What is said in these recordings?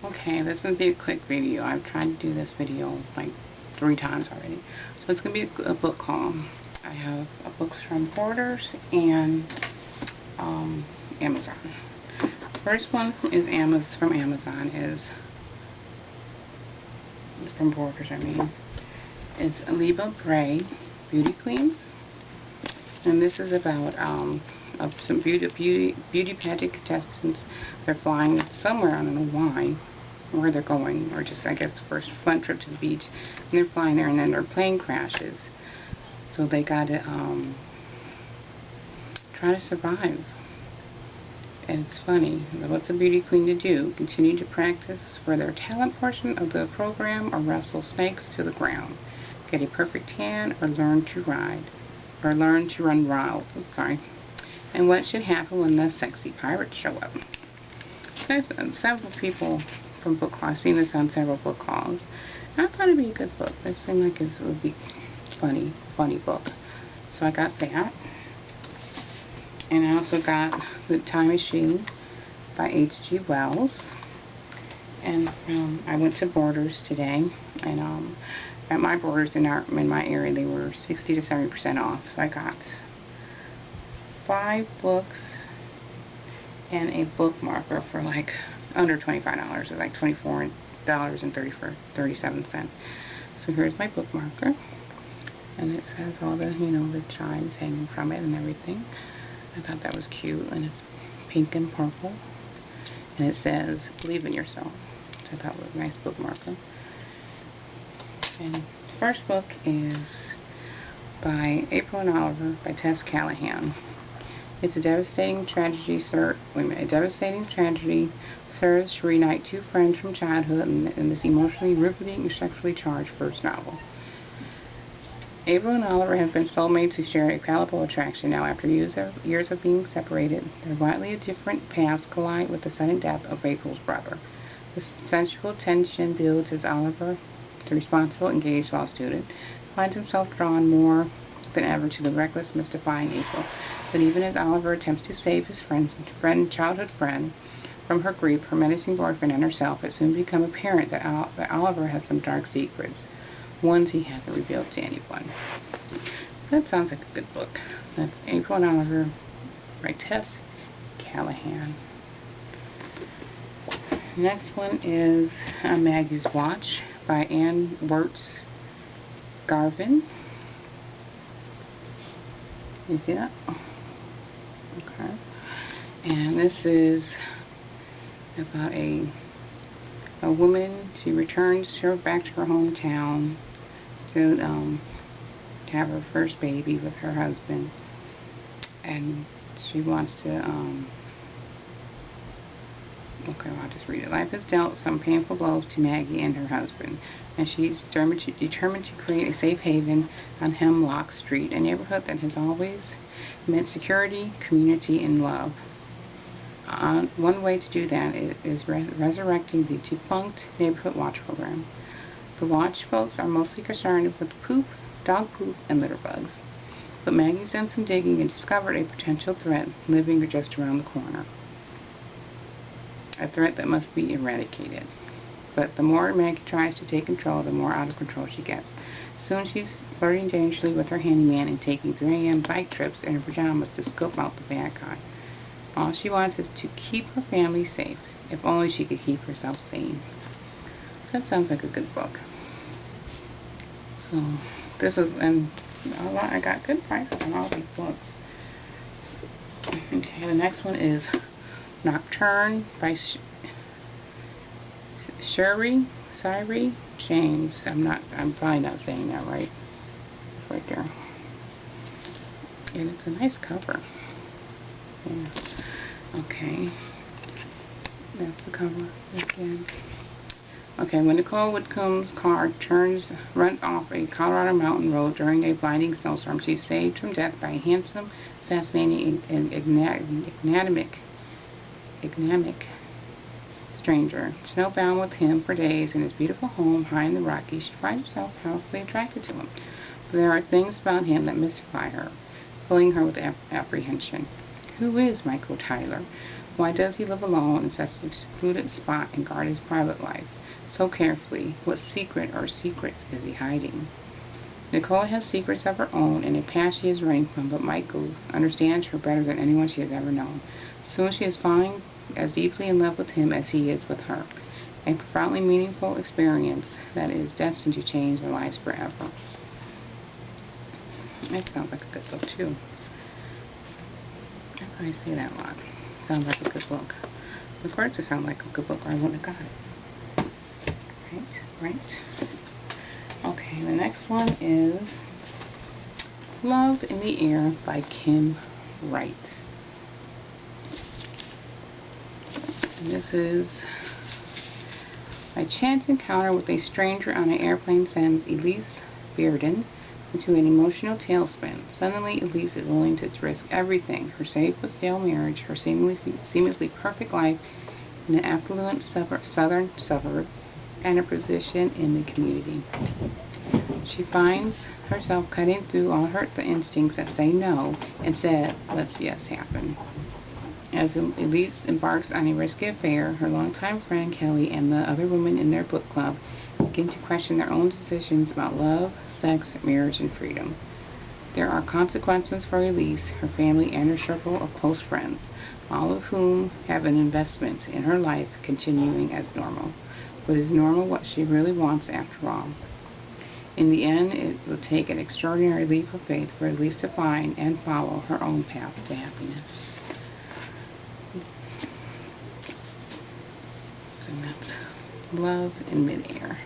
Okay, this is going to be a quick video. I've tried to do this video like 3 times already. So it's going to be a book haul. I have books from Borders and Amazon. First one is from Amazon is from Borders, I mean. It's Libba, Bray, Beauty Queens. And this is about some beauty pageant contestants. They're flying somewhere, I don't know why, where they're going, or just, I guess, first fun trip to the beach, and they're flying there, and then their plane crashes. So they got to try to survive. And it's funny. What's a beauty queen to do? Continue to practice for their talent portion of the program, or wrestle snakes to the ground, get a perfect tan, or learn to ride, or learn to run wild. Sorry. And what should happen when the sexy pirates show up? There's several people from book hauls. I've seen this on several book hauls. I thought it'd be a good book. It seemed like it would be funny book. So I got that. And I also got The Time Machine by H.G. Wells. And I went to Borders today, and at my Borders in my area, they were 60 to 70% off. So I got 5 books and a bookmarker for like under $25. It was like $24.37. So here's my bookmarker, and it says all the, the chimes hanging from it and everything. I thought that was cute, and it's pink and purple, and it says believe in yourself. So I thought it was a nice bookmarker. And the first book is by April and Oliver by Tess Callahan. It's a devastating tragedy. Serves to reunite 2 friends from childhood in this emotionally riveting and sexually charged first novel. April and Oliver have been soulmates who share a palpable attraction. Now, after years of being separated, their widely different paths collide with the sudden death of April's brother. The sensual tension builds as Oliver, the responsible, engaged law student, finds himself drawn more than ever to the reckless, mystifying April. But even as Oliver attempts to save his childhood friend from her grief, her menacing boyfriend, and herself, it soon becomes apparent that Oliver has some dark secrets, ones he hasn't revealed to anyone. That sounds like a good book. That's April and Oliver by Tess Callahan. Next one is Maggie's Watch by Wertz, Garvin. You see that? Okay. And this is about a woman. She returns back to her hometown to have her first baby with her husband, and she wants to okay, I'll just read it. Life has dealt some painful blows to Maggie and her husband, and she's determined to create a safe haven on Hemlock Street, a neighborhood that has always meant security, community, and love. One way to do that is resurrecting the defunct neighborhood watch program. The watch folks are mostly concerned with poop, dog poop, and litter bugs. But Maggie's done some digging and discovered a potential threat living just around the corner. A threat that must be eradicated. But the more Maggie tries to take control, the more out of control she gets. Soon she's flirting dangerously with her handyman and taking 3 a.m. bike trips in her pajamas to scope out the bad guy. All she wants is to keep her family safe. If only she could keep herself sane. So that sounds like a good book. So this is, and I got good prices on all these books. Okay, the next one is Nocturne by Syrie James. I'm probably not saying that right. Right there. And it's a nice cover. Yeah. Okay. That's the cover again. Okay, when Nicole Whitcomb's car runs off a Colorado mountain road during a blinding snowstorm, she's saved from death by a handsome, fascinating, and enigmatic stranger. Snowbound with him for days in his beautiful home high in the Rockies, she finds herself powerfully attracted to him. But there are things about him that mystify her, filling her with apprehension. Who is Michael Tyler? Why does he live alone in such a secluded spot and guard his private life so carefully? What secret or secrets is he hiding? Nicole has secrets of her own and a past she is running from, but Michael understands her better than anyone she has ever known. Soon she is falling as deeply in love with him as he is with her. A profoundly meaningful experience that is destined to change their lives forever. That sounds like a good book, too. I probably say that a lot. Sounds like a good book. Of course it sounds like a good book, or I wouldn't have got it. Right. Okay, the next one is Love in the Air by Kim Wright. And this is a chance encounter with a stranger on an airplane sends Elise Bearden into an emotional tailspin. Suddenly, Elise is willing to risk everything: her safe but stale marriage, her seemingly perfect life in an affluent southern suburb, and a position in the community. She finds herself cutting through all the instincts that say no and said, let's yes happen. As Elise embarks on a risky affair, her longtime friend Kelly and the other women in their book club begin to question their own decisions about love, sex, marriage, and freedom. There are consequences for Elise, her family, and her circle of close friends, all of whom have an investment in her life continuing as normal. But is normal what she really wants after all? In the end, it will take an extraordinary leap of faith for Elise to find and follow her own path to happiness. So that's Love in Midair.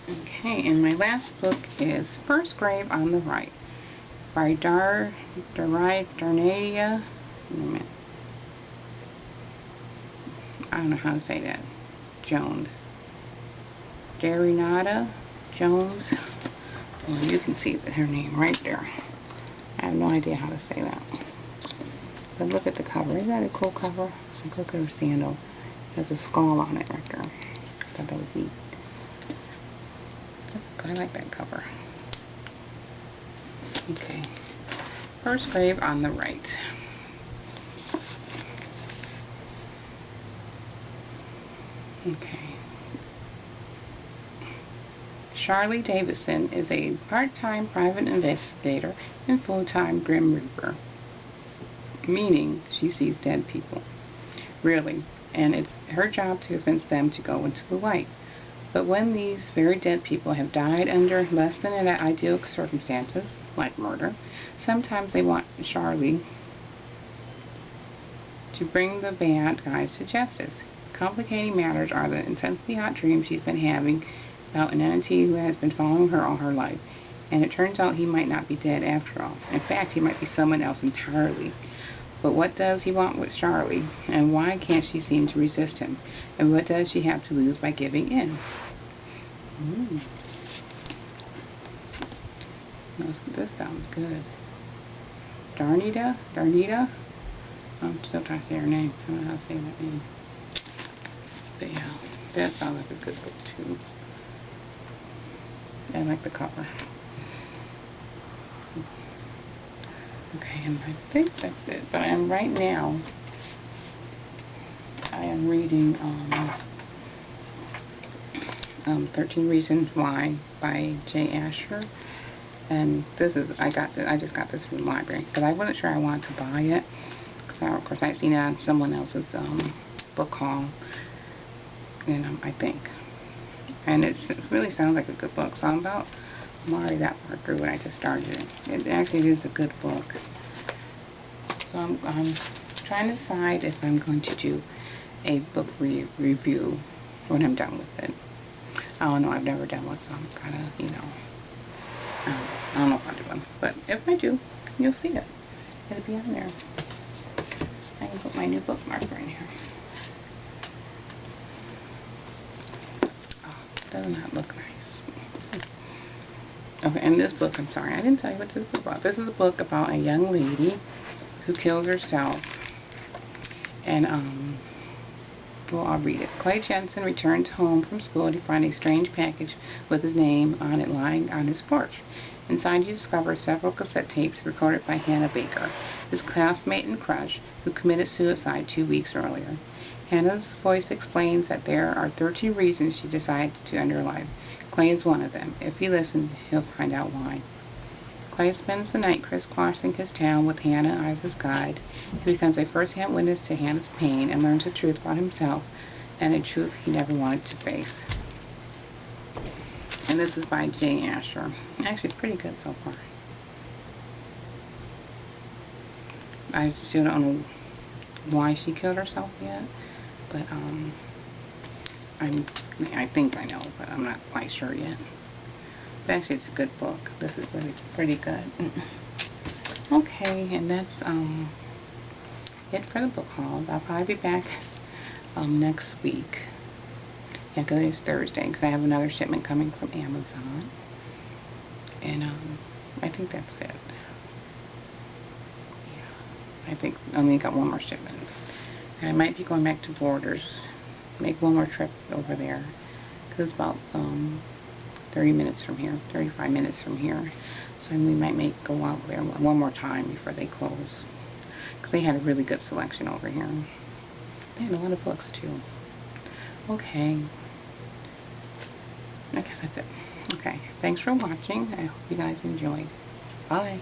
Okay, and my last book is First Grave on the Right by Darynda. I don't know how to say that. Jones. Darynda Jones. Well, you can see her name right there. I have no idea how to say that. But look at the cover. Isn't that a cool cover? Like, look at her sandal. There's a skull on it right there. I thought that was neat. I like that cover. Okay. First Grave on the Right. Okay. Charlie Davidson is a part-time private investigator and full-time Grim Reaper, meaning she sees dead people, really, and it's her job to convince them to go into the light. But when these very dead people have died under less than ideal circumstances, like murder, sometimes they want Charlie to bring the bad guys to justice. Complicating matters are the intensely hot dreams she's been having about an entity who has been following her all her life, and it turns out he might not be dead after all. In fact, he might be someone else entirely. But what does he want with Charlie, and why can't she seem to resist him? And what does she have to lose by giving in? This sounds good. Darynda? I'm still trying to say her name. I don't know how to say that name. But yeah, that sounds like a good book too. I like the cover. Okay, and I think that's it. But right now, I am reading 13 Reasons Why by J. Asher. And this is, I just got this from the library because I wasn't sure I wanted to buy it. Because of course I'd seen it on someone else's book haul. And I think. And it really sounds like a good book. So I'm already that far through when I just started it. It actually is a good book. So I'm trying to decide if I'm going to do a book review when I'm done with it. I don't know, I've never done one, so I'm kind of, I don't know if I'll do one. But if I do, you'll see it. It'll be on there. I can put my new bookmarker in here. Does not look nice. Okay, and this book, I'm sorry, I didn't tell you what this book is about. This is a book about a young lady who kills herself. And, well, I'll read it. Clay Jensen returns home from school to find a strange package with his name on it lying on his porch. Inside you discover several cassette tapes recorded by Hannah Baker, his classmate and crush, who committed suicide 2 weeks earlier. Hannah's voice explains that there are 13 reasons she decided to end her life. Clay is one of them. If he listens, he'll find out why. Clay spends the night crisscrossing his town with Hannah as his guide. He becomes a first-hand witness to Hannah's pain and learns the truth about himself, and a truth he never wanted to face. And this is by Jay Asher. Actually, it's pretty good so far. I still don't know why she killed herself yet, but I think I know, but I'm not quite sure yet. But actually, it's a good book. This is really pretty good. Okay, and that's it for the book haul. I'll probably be back next week. Yeah, because it's Thursday, because I have another shipment coming from Amazon. And I think that's it. Yeah, I think I only got one more shipment. And I might be going back to Borders, make one more trip over there, because it's about 30 minutes from here, 35 minutes from here. So we might go out there one more time before they close, because they had a really good selection over here. They had a lot of books too. Okay. I guess that's it. Okay. Thanks for watching. I hope you guys enjoyed. Bye.